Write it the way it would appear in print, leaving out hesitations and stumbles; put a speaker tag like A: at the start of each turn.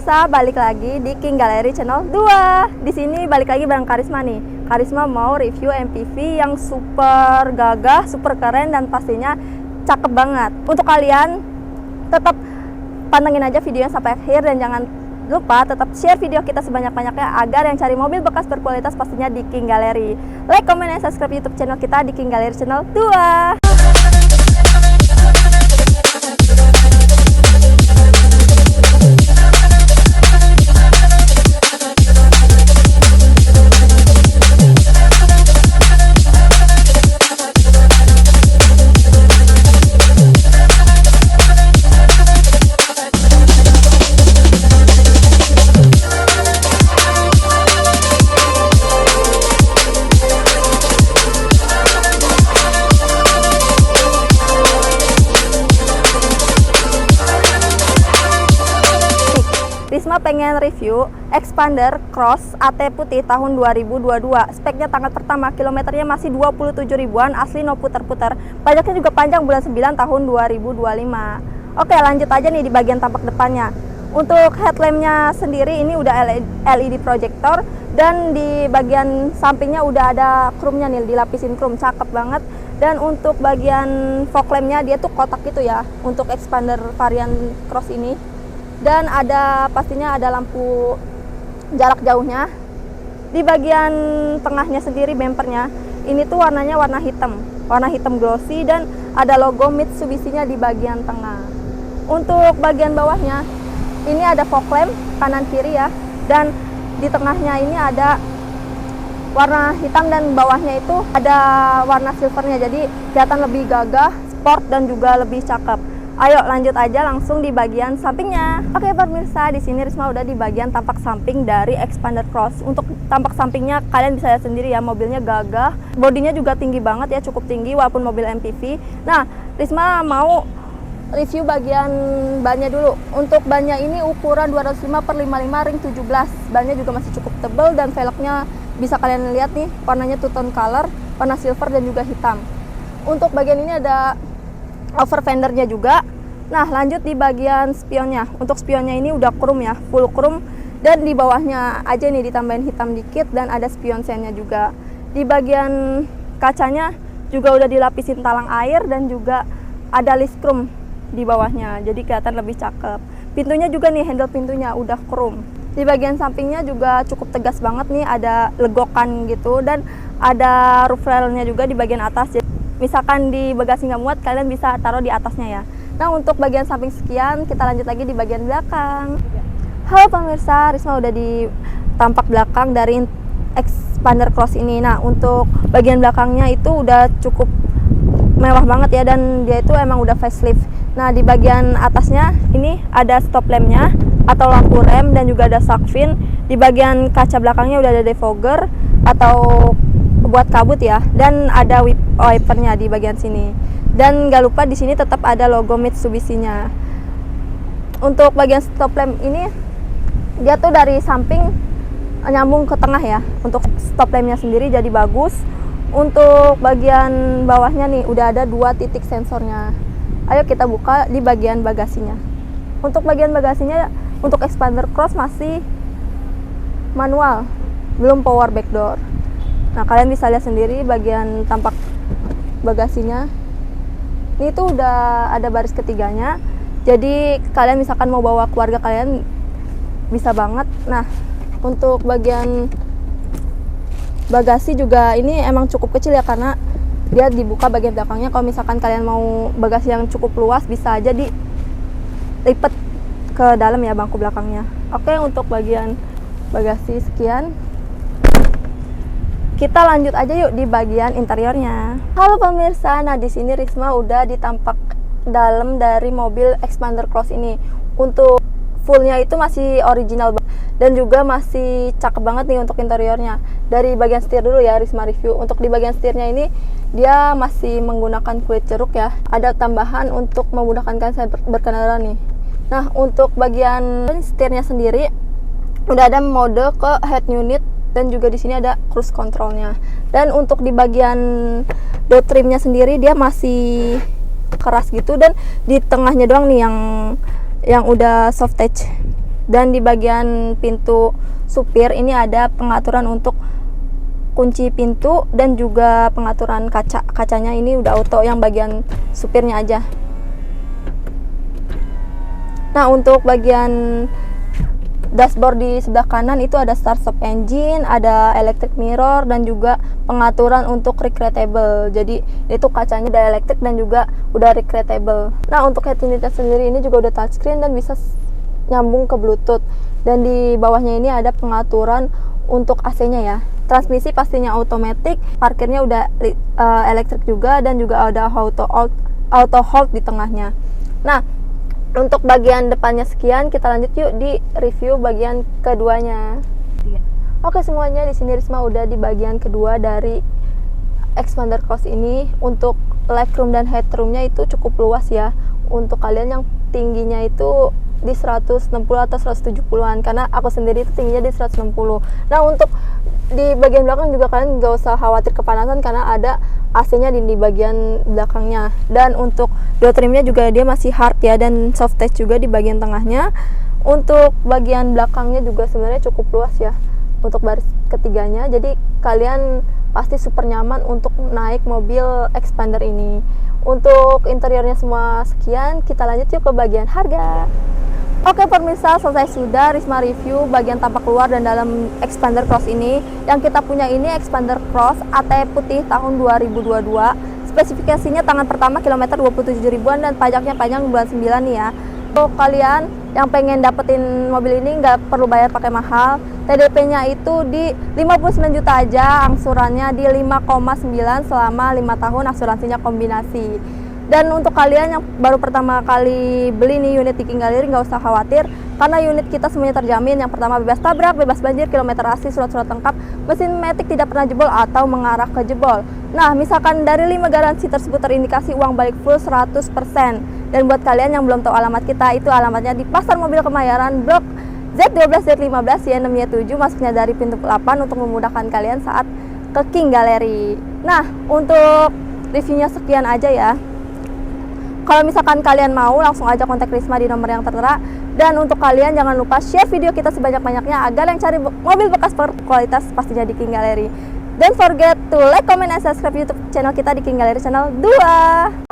A: pemirsa, balik lagi di King Gallery Channel 2. Di sini balik lagi bareng Karisma nih. Karisma mau review MPV yang super gagah, super keren, dan pastinya cakep banget. Untuk kalian, tetap pantengin aja videonya sampai akhir, dan jangan lupa tetap share video kita sebanyak-banyaknya agar yang cari mobil bekas berkualitas pastinya di King Gallery. Like, comment, dan subscribe YouTube channel kita di King Gallery Channel 2. Risma pengen review Xpander Cross AT putih tahun 2022. Speknya tanggal pertama, kilometernya masih 27 ribuan, asli no puter-puter. Pajaknya juga panjang bulan 9 tahun 2025. Oke, lanjut aja nih di bagian tampak depannya. Untuk headlampnya sendiri ini udah LED projector, dan di bagian sampingnya udah ada chrome-nya nih, dilapisin chrome, cakep banget. Dan untuk bagian fog lampnya dia tuh kotak gitu ya untuk Xpander varian Cross ini. Dan ada pastinya ada lampu jarak jauhnya. Di bagian tengahnya sendiri bempernya ini tuh warnanya warna hitam glossy, dan ada logo Mitsubishi-nya di bagian tengah. Untuk bagian bawahnya ini ada fog lamp kanan kiri ya, dan di tengahnya ini ada warna hitam, dan bawahnya itu ada warna silvernya, jadi kelihatan lebih gagah, sport, dan juga lebih cakep. Ayo lanjut aja langsung di bagian sampingnya. Oke pemirsa, di sini Risma udah di bagian tampak samping dari Xpander Cross. Untuk tampak sampingnya kalian bisa lihat sendiri ya, mobilnya gagah, bodinya juga tinggi banget ya, cukup tinggi walaupun mobil MPV. Nah, Risma mau review bagian bannya dulu. Untuk bannya ini ukuran 205/55 ring 17. Bannya juga masih cukup tebal, dan velgnya bisa kalian lihat nih, warnanya two tone color, warna silver dan juga hitam. Untuk bagian ini ada over fendernya juga. Nah, lanjut di bagian spionnya. Untuk spionnya ini udah chrome ya, full chrome, dan di bawahnya aja nih ditambahin hitam dikit, dan ada spion sennya juga. Di bagian kacanya juga udah dilapisin talang air, dan juga ada list chrome di bawahnya, jadi kelihatan lebih cakep. Pintunya juga nih, handle pintunya udah chrome. Di bagian sampingnya juga cukup tegas banget nih, ada legokan gitu, dan ada roof railnya juga di bagian atas. Jadi misalkan di bagasi nggak muat, kalian bisa taruh di atasnya ya. Nah, untuk bagian samping sekian, kita lanjut lagi di bagian belakang. Halo pemirsa, Risma udah di tampak belakang dari Xpander Cross ini. Nah, untuk bagian belakangnya itu udah cukup mewah banget ya, dan dia itu emang udah facelift. Nah, di bagian atasnya ini ada stop lampnya atau lampu rem, dan juga ada shark fin. Di bagian kaca belakangnya udah ada defogger atau buat kabut ya, dan ada wipernya di bagian sini. Dan gak lupa di sini tetap ada logo Mitsubishi-nya. Untuk bagian stop lamp ini dia tuh dari samping nyambung ke tengah ya. Untuk stop lampnya sendiri jadi bagus. Untuk bagian bawahnya nih udah ada 2 titik sensornya. Ayo kita buka di bagian bagasinya. Untuk bagian bagasinya untuk Xpander Cross masih manual, belum power back door. Nah, kalian bisa lihat sendiri bagian tampak bagasinya. Ini tuh udah ada baris ketiganya. Jadi kalian misalkan mau bawa keluarga kalian bisa banget. Nah, untuk bagian bagasi juga ini emang cukup kecil ya, karena dia dibuka bagian belakangnya. Kalau misalkan kalian mau bagasi yang cukup luas, bisa aja dilipat ke dalam ya bangku belakangnya. Oke, untuk bagian bagasi sekian. Kita lanjut aja yuk di bagian interiornya. Halo pemirsa, nah di sini Risma udah di tampak dalam dari mobil Xpander Cross ini. Untuk fullnya itu masih original dan juga masih cakep banget nih untuk interiornya. Dari bagian setir dulu ya Risma review. Untuk di bagian setirnya ini dia masih menggunakan kulit ceruk ya. Ada tambahan untuk memudahkan saya berkendara nih. Nah, untuk bagian setirnya sendiri udah ada mode ke head unit, dan juga di sini ada cruise controlnya. Dan untuk di bagian door trimnya sendiri dia masih keras gitu, dan di tengahnya doang nih yang udah soft touch. Dan di bagian pintu supir ini ada pengaturan untuk kunci pintu dan juga pengaturan kacanya ini udah auto yang bagian supirnya aja. Nah, untuk bagian dashboard di sebelah kanan itu ada start stop engine, ada electric mirror, dan juga pengaturan untuk recreatable. Jadi itu kacanya udah elektrik dan juga udah recreatable. Nah, untuk head unitnya sendiri ini juga udah touchscreen dan bisa nyambung ke Bluetooth. Dan di bawahnya ini ada pengaturan untuk AC-nya ya. Transmisi pastinya automatic, parkirnya udah elektrik juga, dan juga ada auto hold di tengahnya. Nah, untuk bagian depannya sekian, kita lanjut yuk di review bagian keduanya. Oke semuanya, di sini Risma udah di bagian kedua dari Xpander Cross ini. Untuk legroom dan headroomnya itu cukup luas ya. Untuk kalian yang tingginya itu di 160 atau 170-an, karena aku sendiri itu tingginya di 160. Nah, untuk di bagian belakang juga kalian gak usah khawatir kepanasan karena ada AC-nya di bagian belakangnya. Dan untuk door trimnya juga dia masih hard ya, dan soft touch juga di bagian tengahnya. Untuk bagian belakangnya juga sebenarnya cukup luas ya untuk baris ketiganya, jadi kalian pasti super nyaman untuk naik mobil Xpander ini. Untuk interiornya semua sekian, kita lanjut yuk ke bagian harga. Oke pemirsa, selesai sudah Risma review bagian tampak luar dan dalam Xpander Cross ini. Yang kita punya ini Xpander Cross AT putih tahun 2022. Spesifikasinya tangan pertama kilometer 27 ribuan dan pajaknya panjang bulan 9 nih ya. Untuk kalian yang pengen dapetin mobil ini nggak perlu bayar pakai mahal. TDP-nya itu di 59 juta aja, angsurannya di 5,9 selama 5 tahun, asuransinya kombinasi. Dan untuk kalian yang baru pertama kali beli nih unit di King Gallery, nggak usah khawatir karena unit kita semuanya terjamin. Yang pertama bebas tabrak, bebas banjir, kilometer asli, surat-surat lengkap, mesin matic tidak pernah jebol atau mengarah ke jebol. Nah, misalkan dari 5 garansi tersebut terindikasi uang balik full 100%. Dan buat kalian yang belum tahu alamat kita, itu alamatnya di Pasar Mobil Kemayoran, Blok Z12 Z15 ya 6-7, masuknya dari pintu 8 untuk memudahkan kalian saat ke King Gallery. Nah, untuk reviewnya sekian aja ya. Kalau misalkan kalian mau, langsung aja kontak Risma di nomor yang tertera. Dan untuk kalian jangan lupa share video kita sebanyak-banyaknya agar yang cari mobil bekas berkualitas pastinya di King Gallery. Don't forget to like, comment, and subscribe YouTube channel kita di King Gallery Channel 2.